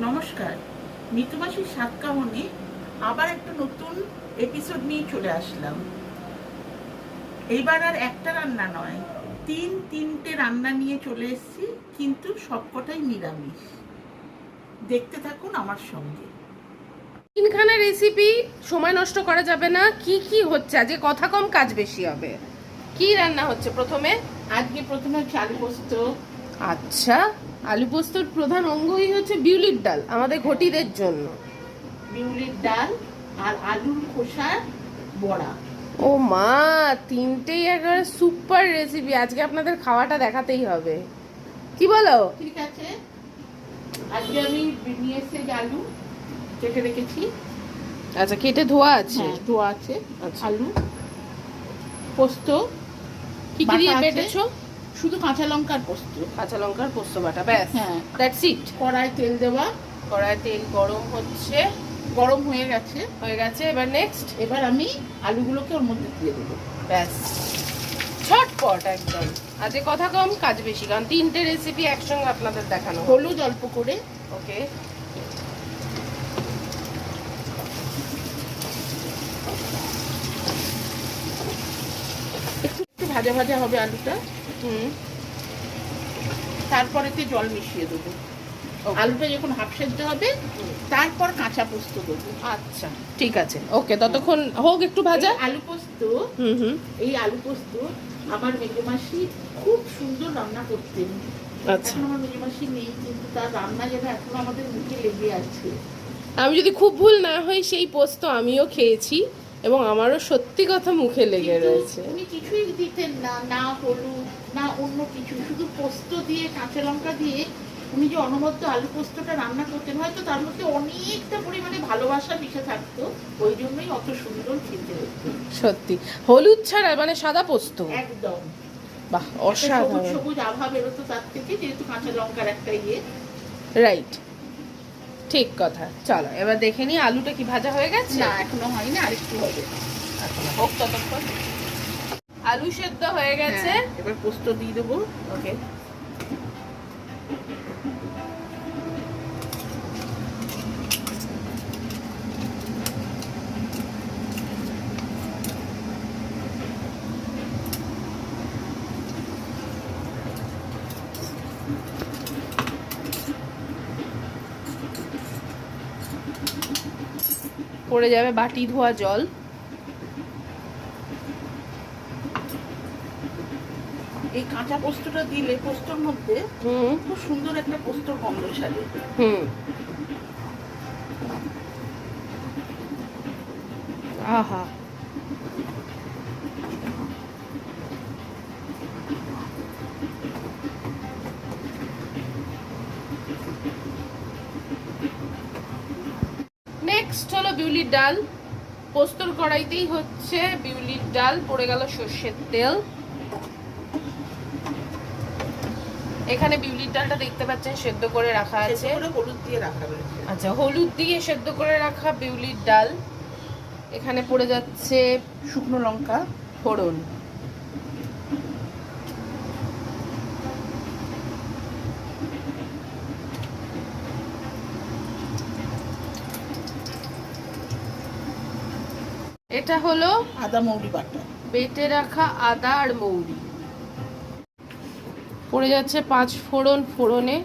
নমস্কার, মিতুমাসির স্বাদ কাহনে আবার একটা নতুন এপিসোড নিয়ে চলে আসলাম। এইবার আর একটা রান্না নয়, তিনটে রান্না নিয়ে চলে এসেছি, কিন্তু সবকটাই নিরামিষ। দেখতে থাকুন আমার সঙ্গে। তিনখানা রেসিপি, সময় নষ্ট করা যাবে না। কি কি হচ্ছে আজকে? কথা কম কাজ বেশি হবে। কি রান্না হচ্ছে প্রথমে? আজকে প্রথমে হচ্ছে আলু পোস্ত। আচ্ছা, আলু পোস্তর প্রধান অঙ্গই হচ্ছে বিউলির ডাল আমাদের ঘটিদের জন্য। বিউলির ডাল আর আলুর খোসার বড়া। ও মা, তিনটেই একেবারে সুপার রেসিপি। আজকে আপনাদের খাওয়াটা দেখাতেই হবে, কি বলো? ঠিক আছে, আজকে আমি নিয়ে এসে আলু কেটে রেখেছি। আচ্ছা, কেটে ধোয়া আছে? হ্যাঁ, ধোয়া আছে। আচ্ছা, আলু, পোস্ত। কি কি দিয়ে বাটা আছে? বেটেছো? শুধু কাঁচা লঙ্কার পোস্ত। কাঁচা লঙ্কার পোস্ত বাটা, ব্যাস। হ্যাঁ, দ্যাটস ইট। কড়াই তেল দেওয়া, কড়ায় তেল গরম হচ্ছে, গরম হয়ে গেছে। এবার নেক্সট। এবার আমি আলুগুলোকে ওর মধ্যে দিয়ে দেবো। ব্যাস, ছটপট একদম। আজকে কথা কম কাজ বেশি, কারণ তিনটে রেসিপি একসঙ্গে আপনাদের দেখানো। হলুদ অল্প করে। ওকে, একটু একটু ভাজা ভাজা হবে আলুটা। তারপরেতে জল মিশিয়ে দেবো। আলুটা যখন হাফ সেদ্ধ হবে তারপর কাঁচা পোস্ত দেবো। আচ্ছা ঠিক আছে, ওকে, ততক্ষণ হোক একটু ভাজা। আলু পোস্ত, এই আলু পোস্ত আমার মেজমাসি খুব সুন্দর রান্না করতেন। আচ্ছা, এখন আমার মেজমাসি নেই, কিন্তু তার রান্না যেন এখন আমাদের মুখে লেগে আছে। আমি যদি খুব ভুল না হই, সেই পোস্ত আমিও খেয়েছি এবং আমারও সত্যি কথা মুখে লেগে রয়েছে। উনি কিছুই দিতেন না, না হলুদ না অন্য কিছু, শুধু পোস্ত দিয়ে কাঁচা লঙ্কা দিয়ে উনি যে অনবদ্য আলু পোস্তটা রান্না করতেন, হয়তো তার মধ্যে অনেকটা পরিমাণে ভালোবাসা মিশে থাকতো, ওই জন্যই অত সুন্দর খেতে হতো। সত্যি, হলুদ ছাড়া মানে সাদা পোস্ত, একদম বাহ, সবুজ অসাধারণ। সবুজ আভা বেরোতো তার থেকে, যেহেতু কাঁচা লঙ্কার একটা ইয়ে। রাইট, ঠিক কথা। চলো এবার দেখে নি আলুটা কি ভাজা হয়ে গেছে। না, এখনো হয়নি, আরেকটু হবে। হোক ততক্ষণ। আলু সেদ্ধ হয়ে গেছে, এবার পোস্ত দিয়ে দেবো। ওকে। পড়ে যাবে বাটি ধোয়া জল। এই কাঁচা পোস্তটা দিলে পোস্তর মধ্যে খুব সুন্দর একটা পোস্তর গন্ধ ছাড়ে। আহা, নেক্সট হলো বিউলির ডাল। পোস্তর কড়াইতেই হচ্ছে বিউলির ডাল, পড়ে গেল সর্ষের তেল। এখানে বিউলির ডালটা দেখতে পাচ্ছেন সেদ্ধ করে রাখা আছে, হলুদ দিয়ে রাখা রয়েছে। আচ্ছা, হলুদ দিয়ে সেদ্ধ করে রাখা বিউলির ডাল। এখানে পড়ে যাচ্ছে শুকনো লঙ্কা ফোড়ন। এটা হলো আদা মৌরি বাটা, বেটে রাখা আদা আর মৌরি। পড়ে যাচ্ছে 5 ফোড়ন, ফোড়নে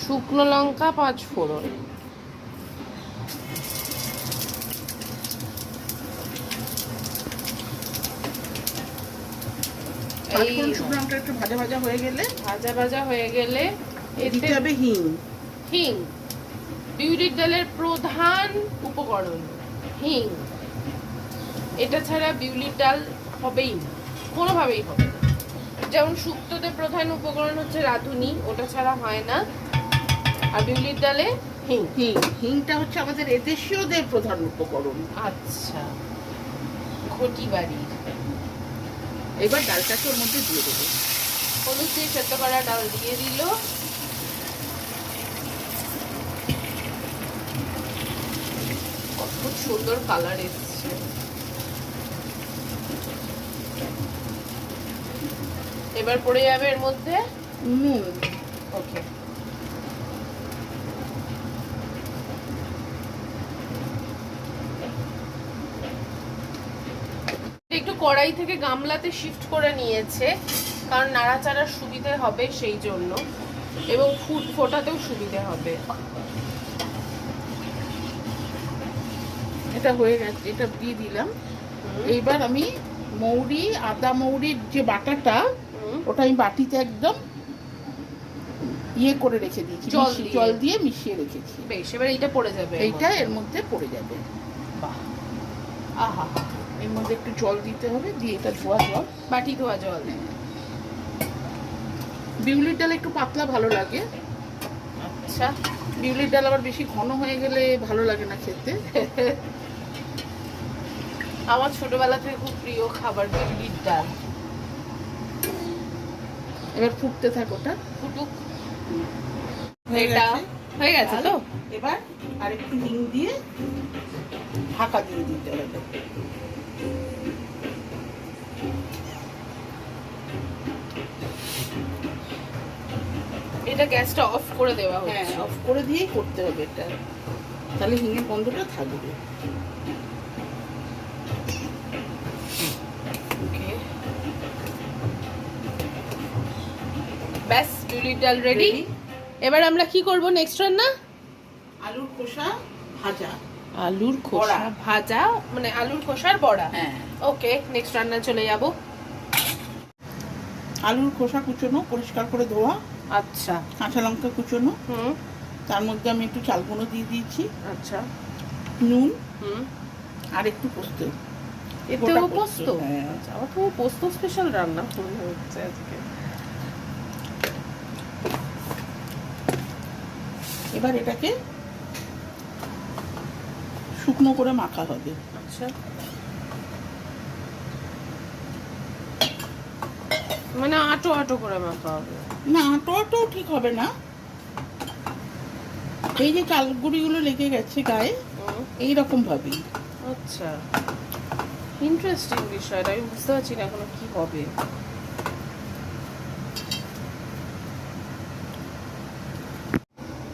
শুকনো লঙ্কা 5 ফোড়ন। এই শুকনো লঙ্কা একটু ভাজা ভাজা হয়ে গেলে, এতে দিতে হবে হিং। হিং বিউলির ডালের প্রধান উপকরণ, হিং। এটা ছাড়া বিউলির ডাল হবেই না, কোনোভাবেই হবে না। যেমন শুক্তোতে প্রধান উপকরণ হচ্ছে রাঁধুনি, ওটা ছাড়া হয় না। আর বিউলির ডালে হিং। হিংটা হচ্ছে আমাদের এদেশীয়দের প্রধান উপকরণ। আচ্ছা, ঘটি বাড়ির। এবার ডালটাকে ওর মধ্যে দিয়ে দেবো। হলুদ দিয়ে সেদ্ধ করা ডাল দিয়ে দিল। খুব সুন্দর কালার এসছে। এবার পড়ে যাবে এর মধ্যে নুন। ওকে, কড়াই থেকে গামলাতে শিফট করে নিয়েছে, কারণ নাড়াচাড়ার সুবিধে হবে সেই জন্য, এবং ফোটাতেও সুবিধে হবে। এটা হয়ে গেছে, এটা দিয়ে দিলাম। এইবার আমি মৌরি, আদা মৌরির যে বাটাটা, ওটা আমি বাটিতে একদম ইয়ে করে রেখে দিয়েছি, জল দিয়ে মিশিয়ে রেখেছি। বেশ, এবার এইটা পড়ে যাবে, এইটা এর মধ্যে পড়ে যাবে। বাহ, আহা, এর মধ্যে একটু জল দিতে হবে, দিয়ে এটা ধোয়া জল, বাটি ধোয়া জল। বিউলির ডাল একটু পাতলা ভালো লাগে। আচ্ছা, বিউলির ডাল আবার বেশি ঘন হয়ে গেলে ভালো লাগে না খেতে। আমার ছোটবেলা থেকে খুব প্রিয় খাবার বিউলির ডাল। এবার ফুটতে থাক, ওটা ফুটুক। এটা হয়ে গেছে তো? এবার আরেকটু হিং দিয়ে ঢাকা দিয়ে দিতে হবে। এটা গ্যাসটা অফ করে দেওয়া হচ্ছে? হ্যাঁ, অফ করে দিয়েই করতে হবে এটা, তাহলে হিঙের গন্ধটা থাকবে। ব্যাস, বিউলির ডাল রেডি। এবার আমরা কি করব নেক্সট রান্না? আলুর খোসা ভাজা। আলুর খোসা ভাজা, মানে আলুর খোসার বড়া। হ্যাঁ, ওকে, নেক্সট রান্না চলে যাব। আলুর খোসা কুচোনো, পরিষ্কার করে ধোয়া। আচ্ছা, কাঁচা লঙ্কা কুচোনো, হুম, তার মধ্যে আমি একটু চাল গুঁড়ো দিয়ে দিয়েছি, আচ্ছা, নুন, হুম, আর একটু পোস্ত। এতেও পোস্ত? হ্যাঁ, আচ্ছা, আমার তো পোস্ত স্পেশাল রান্না মনে হচ্ছে আজকে। এবার এটাকে শুকনো করে মাখা হবে। আচ্ছা, মানে আটো আটো করে মাখা হবে? না, আটোটাও ঠিক হবে না। এই যে চাল গুঁড়িগুলো লেগে গেছে গায়ে, এইরকম ভাবেই। আচ্ছা, ইন্টারেস্টিং বিষয়টা, আমি বুঝতে পারছি না এখনো কি হবে।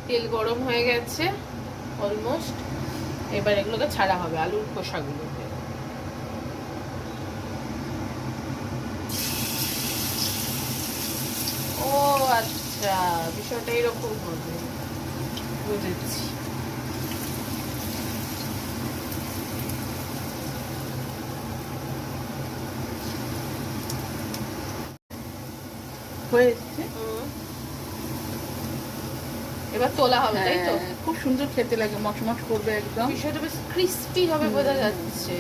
তেল গরম হয়ে গেছে অলমোস্ট, এবার এগুলোকে ছাড়া হবে, আলুর খোসাগুলোকে। ও আচ্ছা, বিষয়টা এরকম হবে, বুঝেছি। হয়ে এসছে, এবার তোলা হবে, তাই তো? খুব সুন্দর খেতে লাগে, মচমচ করবে একদম। বিষয়টা বেশ ক্রিস্পি হবে বোঝা যাচ্ছে।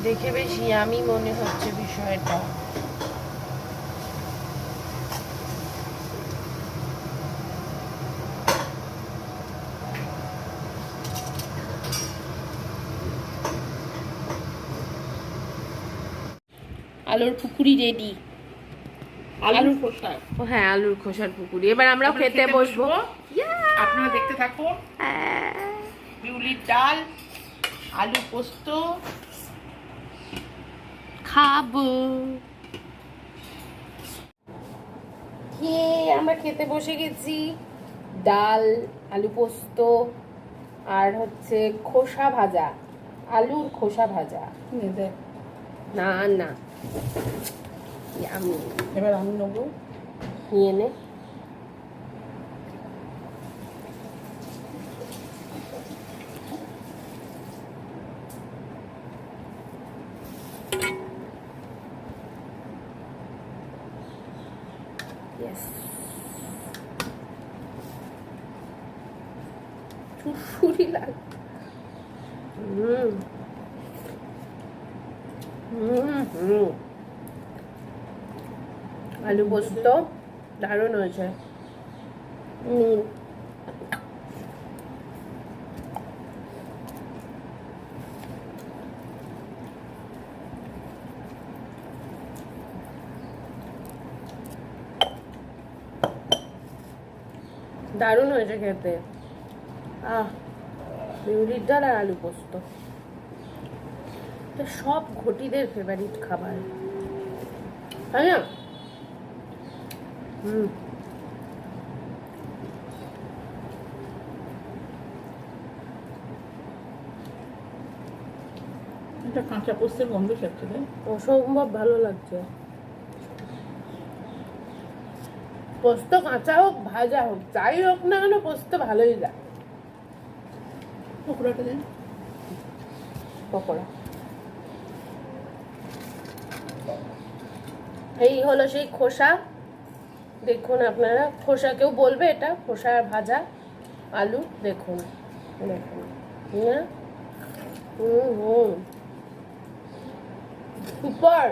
দেখে বেশ ইয়ামি মনে হচ্ছে বিষয়টা। আলুর পুকুরি রেডি। আলুর খোসা, হ্যাঁ, আলুর খোসার পুকুরি। এবার আমরা খেতে বসবো। আপনারা দেখতে থাকুন। বিউলির ডাল, আলু পোস্ত খাবো। আমরা খেতে বসে গেছি। ডাল, আলু পোস্ত, আর হচ্ছে খোসা ভাজা, আলুর খোসা ভাজা। না না, আমি এবার আমি নেবো, নিয়ে নে। চুরচুরি লাগে। আলু পোস্ত দারুণ হয়েছে। দারুণ হয়েছে খেতে। বিউলির ডাল আর আলু পোস্ত সব ঘটিদের ফেভারিট খাবার, তাই না? হুম। এটা কাঁচা পোস্তের গন্ধ ছাড়ছে, তাই? অসম্ভব ভালো লাগছে। পোস্ত কাঁচা হোক ভাজা হোক যাই হোক না কেন পোস্ত ভালোই লাগে। পকোড়াটা দেন। পকোড়া এই হলো সেই খোসা। দেখুন আপনারা, খোসা কেউ বলবে এটা খোসা ভাজা আলু। দেখুন দেখুন, হ্যাঁ, সুপার।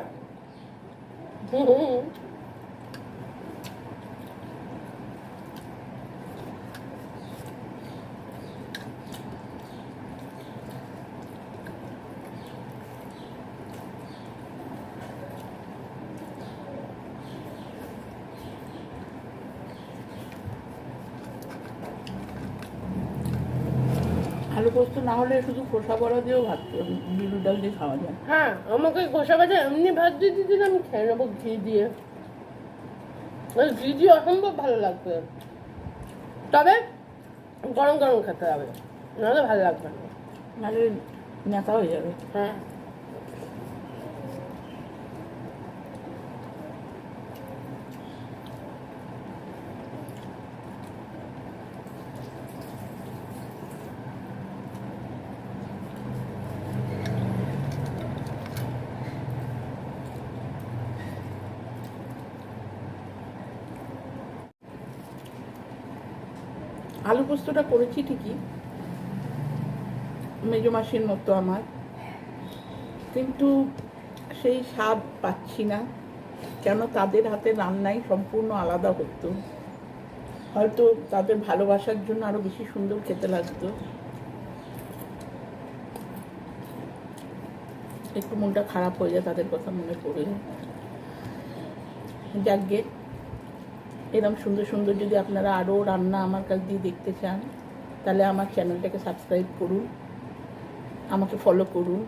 আলু পোস্ত না হলে শুধু খোসা বড়া দিয়েও ভাত বিউলির ডাল দিয়ে খাওয়া যায়। হ্যাঁ, আমাকে খোসা ভাজা এমনি ভাত দিয়ে দিলে আমি খেয়ে নেবো ঘি দিয়ে। ওই ঘি দিয়ে অসম্ভব ভালো লাগবে, তবে গরম গরম খেতে হবে, নাহলে ভালো লাগবে না। নাহলে নেতা হয়ে যাবে। হ্যাঁ, আলু পোস্তটা করেছি ঠিকই মেজো মাসির মতো আমার, কিন্তু সেই স্বাদ পাচ্ছি না। কেন, তাদের হাতে রান্নাই সম্পূর্ণ আলাদা হতো। হয়তো তাদের ভালোবাসার জন্য আরো বেশি সুন্দর খেতে লাগতো। একটু মনটা খারাপ হয়ে যায় তাদের কথা মনে পড়লে। যাকগে, এরকম সুন্দর সুন্দর যদি আপনারা আরও রান্না আমার কাছ দিয়ে দেখতে চান, তাহলে আমার চ্যানেলটাকে সাবস্ক্রাইব করুন, আমাকে ফলো করুন,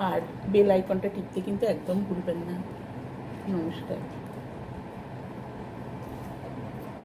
আর বেল আইকনটা টিপতে কিন্তু একদম ভুলবেন না। নমস্কার।